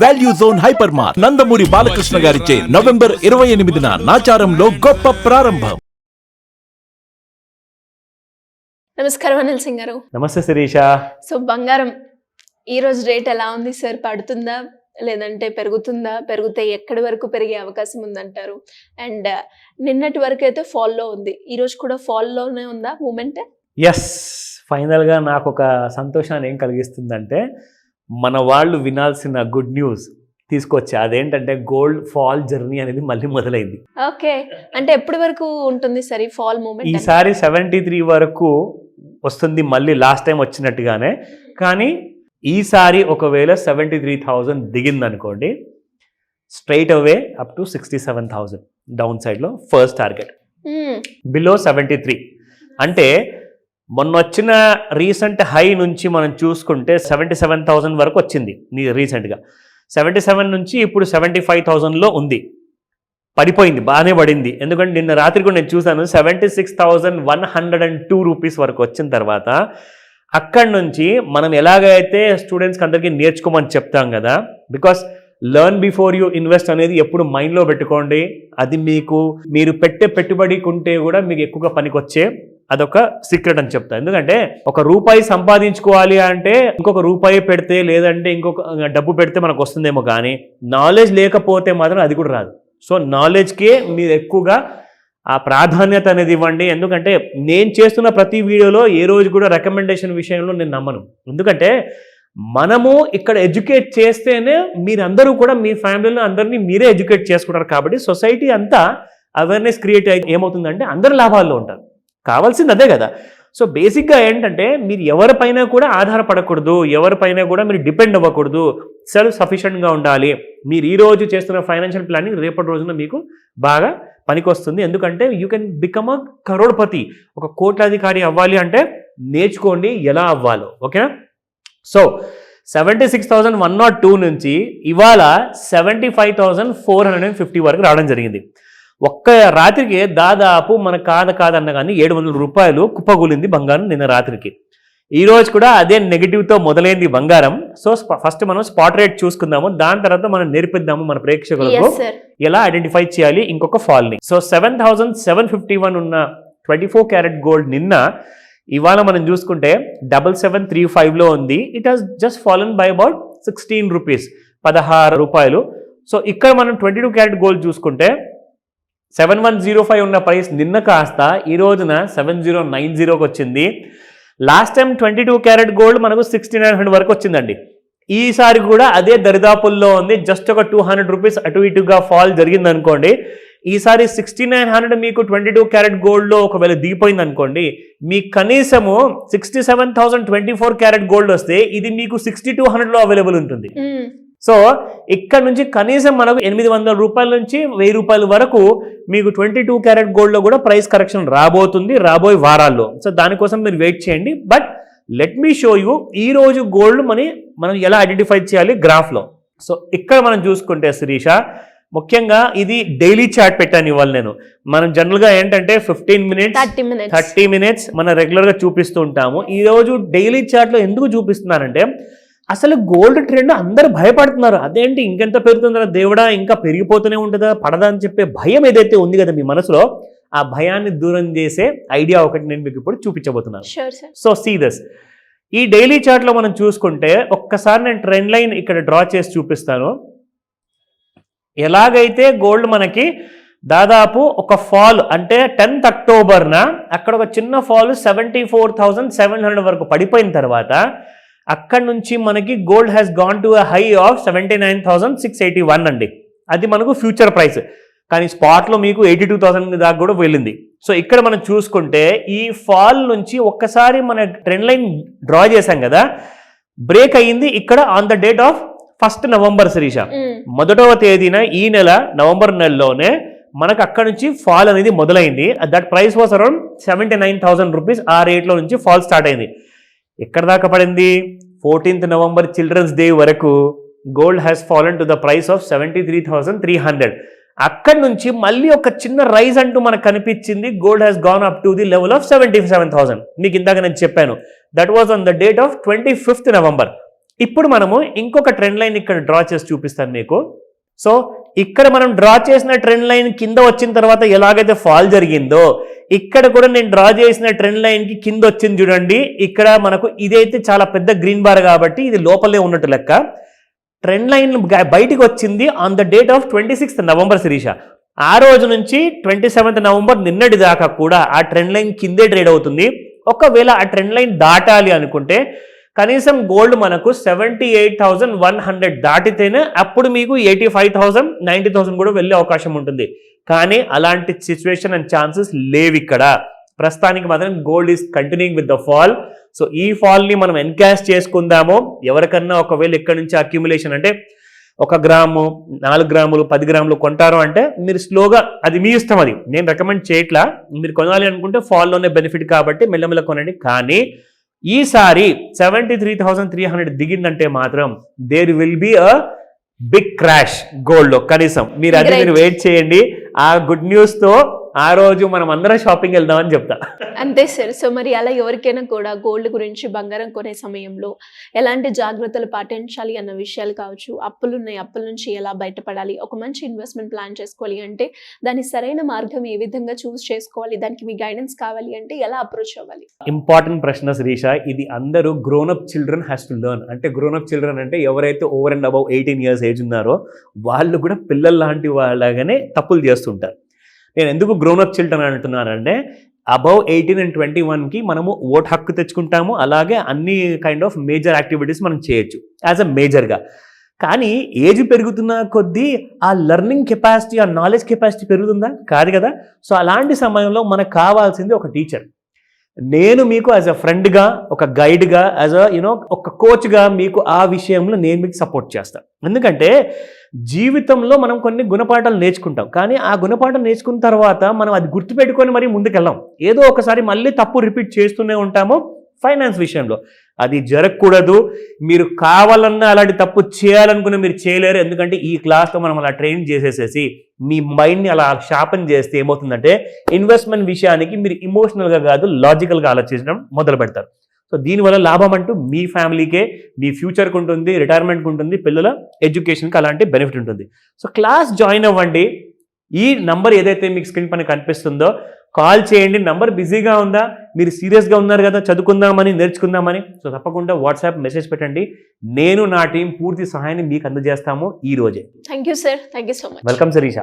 Value zone hyper mart Nandamuri Balakrishna గారిచే November 28న నాచారంలో గొప్ప ప్రారంభం. నమస్కారం అనిల్ సింగ్ గారు. నమస్తే శిరీష. సో బంగారం ఈ రోజు రేట్ ఎలా ఉంది సార్? పడుతుందా లేదంటే పెరుగుతుందా? పెరిగితే ఎక్కడి వరకు పెరిగే అవకాశం ఉందంటారు? అండ్ నిన్నటి వరకు అయితే ఫాల్లో ఉంది, ఈ రోజు కూడా ఫాల్లోనే ఉందా మూమెంట్? ఎస్, ఫైనల్గా నాకు ఒక సంతోషాన్ని ఏం కలిగిస్తుందంటే మన వాళ్ళు వినాల్సిన గుడ్ న్యూస్ తీసుకొచ్చా. అదేంటంటే గోల్డ్ ఫాల్ జర్నీ అనేది మళ్ళీ మొదలైంది. ఓకే, అంటే ఎప్పటి వరకు ఉంటుంది సార్ ఈ ఫాల్ మూమెంట్? ఈసారి 73 వరకు వస్తుంది, మళ్ళీ లాస్ట్ టైం వచ్చినట్టుగానే. కానీ ఈసారి ఒకవేళ 73,000 దిగిందనుకోండి, straight away up to 67,000 down సైడ్లో ఫస్ట్ టార్గెట్. బిలో 73 అంటే మొన్న వచ్చిన రీసెంట్ హై నుంచి మనం చూసుకుంటే 77,000 వరకు వచ్చింది రీసెంట్గా. 77 నుంచి ఇప్పుడు 75,000లో ఉంది. పడిపోయింది, బాగానే పడింది. ఎందుకంటే నిన్న రాత్రి కూడా నేను చూసాను 76,102 రూపీస్ వరకు వచ్చిన తర్వాత అక్కడి నుంచి మనం ఎలాగైతే స్టూడెంట్స్కి అందరికీ నేర్చుకోమని చెప్తాం కదా, because learn before you invest అనేది ఎప్పుడు మైండ్లో పెట్టుకోండి. అది మీరు పెట్టే పెట్టుబడికుంటే కూడా మీకు ఎక్కువగా పనికొచ్చే అదొక సీక్రెట్ అని చెప్తాను. ఎందుకంటే ఒక రూపాయి సంపాదించుకోవాలి అంటే ఇంకొక రూపాయి పెడితే లేదంటే ఇంకొక డబ్బు పెడితే మనకు వస్తుందేమో, కానీ నాలెడ్జ్ లేకపోతే మాత్రం అది కూడా రాదు. సో నాలెడ్జ్కే మీరు ఎక్కువగా ఆ ప్రాధాన్యత అనేది ఇవ్వండి. ఎందుకంటే నేను చేస్తున్న ప్రతి వీడియోలో ఏ రోజు కూడా రికమెండేషన్ విషయంలో నేను నమ్మను. ఎందుకంటే మనము ఇక్కడ ఎడ్యుకేట్ చేస్తేనే మీరందరూ కూడా మీ ఫ్యామిలీలో అందరినీ మీరే ఎడ్యుకేట్ చేసుకుంటారు. కాబట్టి సొసైటీ అంతా అవేర్నెస్ క్రియేట్ అయితే ఏమవుతుందంటే అందరు లాభాల్లో ఉంటారు. కావాల్సింది అదే కదా. సో బేసిక్గా ఏంటంటే మీరు ఎవరిపైన కూడా ఆధారపడకూడదు, ఎవరిపైన కూడా మీరు డిపెండ్ అవ్వకూడదు, సెల్ఫ్ సఫిషియెంట్గా ఉండాలి. మీరు ఈరోజు చేస్తున్న ఫైనాన్షియల్ ప్లానింగ్ రేపటి రోజున మీకు బాగా పనికొస్తుంది. ఎందుకంటే you can become a crorepati. ఒక కోట్లాధికారి అవ్వాలి అంటే నేర్చుకోండి ఎలా అవ్వాలో. ఓకేనా? సో 76,102 నుంచి ఇవాళ 75,450 వరకు రావడం జరిగింది. ఒక్క రాత్రికి దాదాపు మన కాదన్న కానీ 700 రూపాయలు కుప్పగూలింది బంగారం నిన్న రాత్రికి. ఈ రోజు కూడా అదే నెగిటివ్తో మొదలైంది బంగారం. సో ఫస్ట్ మనం స్పాట్ రేట్ చూసుకుందాము, దాని తర్వాత మనం నేర్పిద్దాము మన ప్రేక్షకులకు ఎలా ఐడెంటిఫై చేయాలి ఇంకొక ఫాల్ని. సో 7,751 ఉన్న 24 క్యారెట్ గోల్డ్ నిన్న ఇవాళ మనం చూసుకుంటే 7735లో ఉంది. It has just fallen by about 16 rupees, 16 రూపాయలు. సో ఇక్కడ మనం 22 క్యారెట్ గోల్డ్ చూసుకుంటే 7105 ఉన్న ప్రైస్ నిన్న కాస్త ఈ రోజున 7090కి వచ్చింది. లాస్ట్ టైం 22 క్యారెట్ గోల్డ్ మనకు 6900 వరకు వచ్చిందండి. ఈసారి కూడా అదే దరిదాపుల్లో ఉంది. జస్ట్ ఒక 200 రూపీస్ అటు ఇటుగా ఫాల్ జరిగింది అనుకోండి. ఈసారి 6900 మీకు 22 క్యారెట్ గోల్డ్లో ఒకవేళ దిగిపోయింది అనుకోండి, మీకు కనీసము 67,024 క్యారెట్ గోల్డ్ వస్తే ఇది మీకు 6200లో అవైలబుల్ ఉంటుంది. సో ఇక్కడ నుంచి కనీసం మనకు 800 రూపాయల నుంచి 1000 రూపాయల వరకు మీకు 22 క్యారెట్ గోల్డ్లో కూడా ప్రైస్ కరెక్షన్ రాబోతుంది రాబోయే వారాల్లో. సో దానికోసం మీరు వెయిట్ చేయండి. But let me show you ఈ రోజు గోల్డ్ మనం ఎలా ఐడెంటిఫై చేయాలి గ్రాఫ్లో. సో ఇక్కడ మనం చూసుకుంటే శిరీష, ముఖ్యంగా ఇది డైలీ చార్ట్ పెట్టాను ఇవాళ నేను. మనం జనరల్గా ఏంటంటే 15 మినిట్స్ 30 మినిట్స్ మనం రెగ్యులర్గా చూపిస్తూ ఉంటాము. ఈ రోజు డైలీ చార్ట్లో ఎందుకు చూపిస్తున్నానంటే అసలు గోల్డ్ ట్రెండ్ అందరూ భయపడుతున్నారు. అదేంటి ఇంకెంత పెరుగుతుందా దేవుడా, ఇంకా పెరిగిపోతూనే ఉంటుందా పడదా అని చెప్పే భయం ఏదైతే ఉంది కదా మీ మనసులో, ఆ భయాన్ని దూరం చేసే ఐడియా ఒకటి నేను మీకు ఇప్పుడు చూపించబోతున్నాను. So see this. ఈ డైలీ చార్ట్లో మనం చూసుకుంటే ఒక్కసారి నేను ట్రెండ్ లైన్ ఇక్కడ డ్రా చేసి చూపిస్తాను. ఎలాగైతే గోల్డ్ మనకి దాదాపు ఒక ఫాల్ అంటే 10th అక్టోబర్న అక్కడ ఒక చిన్న ఫాల్ 74,700 వరకు పడిపోయిన తర్వాత అక్కడ నుంచి మనకి gold has gone to a high of 79,681 అండి. అది మనకు ఫ్యూచర్ ప్రైస్. కానీ స్పాట్లో మీకు 82,000 దాకా కూడా వెళ్ళింది. సో ఇక్కడ మనం చూసుకుంటే ఈ ఫాల్ నుంచి ఒక్కసారి మన ట్రెండ్ లైన్ డ్రా చేశాం కదా, బ్రేక్ అయ్యింది ఇక్కడ on the date of 1st November Sirisha. 1వ తేదీన ఈ నెల నవంబర్ నెలలోనే మనకు అక్కడ నుంచి ఫాల్ అనేది మొదలైంది. That price was around 79,000 rupees. ఆ రేట్లో నుంచి ఫాల్ స్టార్ట్ అయింది. ఎక్కడ దాకా పడింది? 14th నవంబర్ చిల్డ్రన్స్ డే వరకు gold has fallen to the price of 73,300. అక్కడి నుంచి మళ్ళీ ఒక చిన్న రైజ్ అంటూ మనకు కనిపించింది. Gold has gone up to the level of 77,000. మీకు ఇందాక నేను చెప్పాను, that was on the date of 25th November. ఇప్పుడు మనము ఇంకొక ట్రెండ్ లైన్ ఇక్కడ డ్రా చేసి చూపిస్తాను మీకు. సో ఇక్కడ మనం డ్రా చేసిన ట్రెండ్ లైన్ కింద వచ్చిన తర్వాత ఎలాగైతే ఫాల్ జరిగిందో ఇక్కడ కూడా నేను డ్రా చేసిన ట్రెండ్ లైన్ కి కింద వచ్చింది చూడండి. ఇక్కడ మనకు ఇదైతే చాలా పెద్ద గ్రీన్ బార్ కాబట్టి ఇది లోపలే ఉన్నట్టు లెక్క. ట్రెండ్ లైన్ బయటికి వచ్చింది on the date of 26th November Sirisha. ఆ రోజు నుంచి 27th నవంబర్ నిన్నటి దాకా కూడా ఆ ట్రెండ్ లైన్ కిందే ట్రేడ్ అవుతుంది. ఒకవేళ ఆ ట్రెండ్ లైన్ దాటాలి అనుకుంటే కనీసం గోల్డ్ మనకు 78,100 దాటితేనే అప్పుడు మీకు 85,000 90,000 కూడా వెళ్ళే అవకాశం ఉంటుంది. కానీ అలాంటి సిచ్యువేషన్ అండ్ ఛాన్సెస్ లేవు ఇక్కడ. ప్రస్తుతానికి మాత్రం gold is continuing with the fall. So ఈ ఫాల్ని మనం ఎన్కాష్ చేసుకుందాము. ఎవరికన్నా ఒకవేళ ఇక్కడ నుంచి అక్యుములేషన్ అంటే 1 గ్రాము 4 గ్రాములు 10 గ్రాములు కొంటారు అంటే మీరు స్లోగా, అది మీ ఇష్టం, అది నేను రికమెండ్ చేయట్లా. మీరు కొనాలి అనుకుంటే ఫాల్లోనే బెనిఫిట్ కాబట్టి మెల్లమెల్ల కొనండి. కానీ ఈసారి 73,300 దిగిందంటే మాత్రం there will be a big crash gold లో. కనీసం మీరు వెయిట్ చేయండి. ఆ గుడ్ న్యూస్ తో ఆ రోజు మనం అందరం షాపింగ్ వెళ్దామని చెప్తా. అంతే సార్. సో మరి అలా ఎవరికైనా కూడా గోల్డ్ గురించి, బంగారం కొనే సమయంలో ఎలాంటి జాగ్రత్తలు పాటించాలి అన్న విషయాలు కావచ్చు, అప్పుల నుంచి ఎలా బయటపడాలి, ఒక మంచి ఇన్వెస్ట్మెంట్ ప్లాన్ చేసుకోవాలి అంటే దాని సరైన మార్గం ఏ విధంగా చూస్ చేసుకోవాలి, దానికి మీ గైడెన్స్ కావాలి అంటే ఎలా అప్రోచ్ అవ్వాలి? ఇంపార్టెంట్ ప్రశ్న శిరీష. ఇది అందరూ grown up children has to learn. అంటే గ్రోన్ అప్ చిల్డ్రన్ అంటే ఎవరైతే over and above 18 years age ఉన్నారో వాళ్ళు కూడా పిల్లల లాంటి వాళ్ళగానే తప్పులు చేస్తుంటారు. నేను ఎందుకు గ్రోన్ అప్ చిల్డ్రన్ అంటున్నానంటే అబౌవ్ 18 and 21కి మనము ఓట్ హక్కు తెచ్చుకుంటాము. అలాగే అన్ని కైండ్ ఆఫ్ మేజర్ యాక్టివిటీస్ మనం చేయొచ్చు యాజ్ అ మేజర్గా. కానీ ఏజ్ పెరుగుతున్న కొద్దీ ఆ లెర్నింగ్ కెపాసిటీ, ఆ నాలెడ్జ్ కెపాసిటీ పెరుగుతుందా? కాదు కదా. సో అలాంటి సమయంలో మనకు కావాల్సింది ఒక టీచర్. నేను మీకు యాజ్ అ ఫ్రెండ్గా, ఒక గైడ్గా, యాజ్ అ ఒక కోచ్గా మీకు ఆ విషయంలో నేను మీకు సపోర్ట్ చేస్తాను. ఎందుకంటే జీవితంలో మనం కొన్ని గుణపాఠాలు నేర్చుకుంటాం. కానీ ఆ గుణపాఠం నేర్చుకున్న తర్వాత మనం అది గుర్తుపెట్టుకొని మరీ ముందుకెళ్ళాం. ఏదో ఒకసారి మళ్ళీ తప్పు రిపీట్ చేస్తూనే ఉంటాము. ఫైనాన్స్ విషయంలో అది జరగకూడదు. మీరు కావాలన్నా అలాంటి తప్పు చేయాలనుకున్న మీరు చేయలేరు. ఎందుకంటే ఈ క్లాస్లో మనం అలా ట్రైన్ చేసేసేసి మీ మైండ్ని అలా షార్పన్ చేస్తే ఏమవుతుందంటే ఇన్వెస్ట్మెంట్ విషయానికి మీరు ఇమోషనల్గా కాదు లాజికల్గా ఆలోచించడం మొదలు పెడతారు. సో దీనివల్ల లాభం అంటూ మీ ఫ్యామిలీకే, మీ ఫ్యూచర్కి ఉంటుంది, రిటైర్మెంట్కి ఉంటుంది, పిల్లల ఎడ్యుకేషన్కి అలాంటి బెనిఫిట్ ఉంటుంది. సో క్లాస్ జాయిన్ అవ్వండి. ఈ నంబర్ ఏదైతే మీకు స్క్రీన్ పైన కనిపిస్తుందో కాల్ చేయండి. నంబర్ బిజీగా ఉందా, మీరు సీరియస్గా ఉన్నారు కదా చదువుకుందామని, నేర్చుకుందామని, సో తప్పకుండా వాట్సాప్ మెసేజ్ పెట్టండి. నేను నా టీం పూర్తి సహాయాన్ని మీకు అందజేస్తాము ఈ రోజే. Thank you sir. Thank you so much. Welcome Sirisha.